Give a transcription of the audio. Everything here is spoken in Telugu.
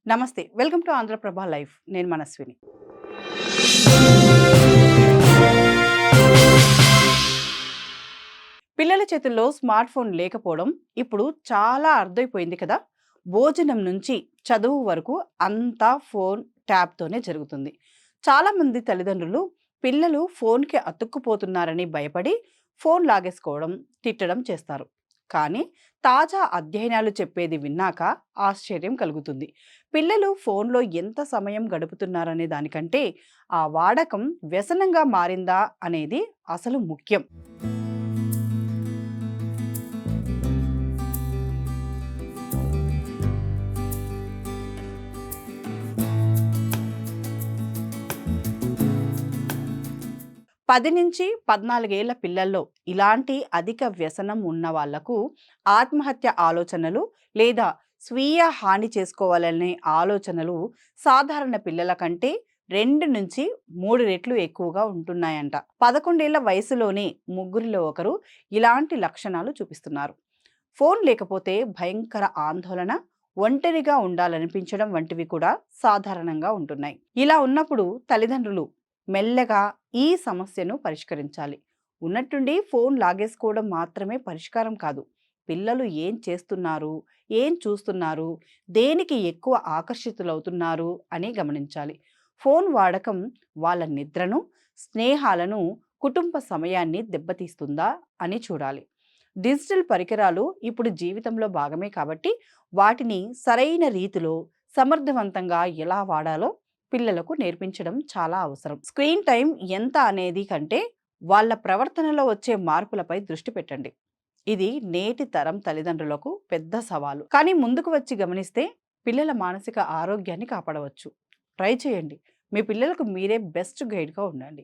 నమస్తే. Welcome to Andhra Prabha live. నేను మనస్విని. పిల్లల చేతుల్లో స్మార్ట్ ఫోన్ లేకపోవడం ఇప్పుడు చాలా అరుదైపోయింది కదా! భోజనం నుంచి చదువు వరకు అంతా ఫోన్, ట్యాబ్‌తోనే జరుగుతుంది. చాలామంది తల్లిదండ్రులు పిల్లలు ఫోన్‌కి అతుక్కుపోతున్నారని భయపడి ఫోన్ లాగేసుకోవడం, తిట్టడం చేస్తారు. కానీ తాజా అధ్యయనాలు చెప్పేది విన్నాక ఆశ్చర్యం కలుగుతుంది. పిల్లలు ఫోన్‌లో ఎంత సమయం గడుపుతున్నారనే దానికంటే ఆ వాడకం వ్యసనంగా మారిందా అనేది అసలు ముఖ్యం. 10-14 ఏళ్ల పిల్లల్లో ఇలాంటి అధిక వ్యసనం ఉన్న వాళ్లకు ఆత్మహత్య ఆలోచనలు లేదా స్వీయ హాని చేసుకోవాలనే ఆలోచనలు సాధారణ పిల్లల కంటే 2-3 రెట్లు ఎక్కువగా ఉంటున్నాయంట. 11 ఏళ్ల వయసులోనే ముగ్గురిలో ఒకరు ఇలాంటి లక్షణాలు చూపిస్తున్నారు. ఫోన్ లేకపోతే భయంకర ఆందోళన, ఒంటరిగా ఉండాలనిపించడం వంటివి కూడా సాధారణంగా ఉంటున్నాయి. ఇలా ఉన్నప్పుడు తల్లిదండ్రులు మెల్లగా ఈ సమస్యను పరిష్కరించాలి. ఉన్నట్టుండి ఫోన్ లాగేసుకోవడం మాత్రమే పరిష్కారం కాదు. పిల్లలు ఏం చేస్తున్నారు, ఏం చూస్తున్నారు, దేనికి ఎక్కువ ఆకర్షితులవుతున్నారు అని గమనించాలి. ఫోన్ వాడకం వాళ్ళ నిద్రను, స్నేహాలను, కుటుంబ సమయాన్ని దెబ్బతీస్తుందా అని చూడాలి. డిజిటల్ పరికరాలు ఇప్పుడు జీవితంలో భాగమే కాబట్టి వాటిని సరైన రీతిలో సమర్థవంతంగా ఎలా వాడాలో పిల్లలకు నేర్పించడం చాలా అవసరం. స్క్రీన్ టైం ఎంత అనేది కంటే వాళ్ళ ప్రవర్తనలో వచ్చే మార్పులపై దృష్టి పెట్టండి. ఇది నేటి తరం తల్లిదండ్రులకు పెద్ద సవాలు. కానీ ముందుకు వచ్చి గమనిస్తే పిల్లల మానసిక ఆరోగ్యాన్ని కాపాడవచ్చు. ట్రై చేయండి. మీ పిల్లలకు మీరే బెస్ట్ గైడ్‌గా ఉండండి.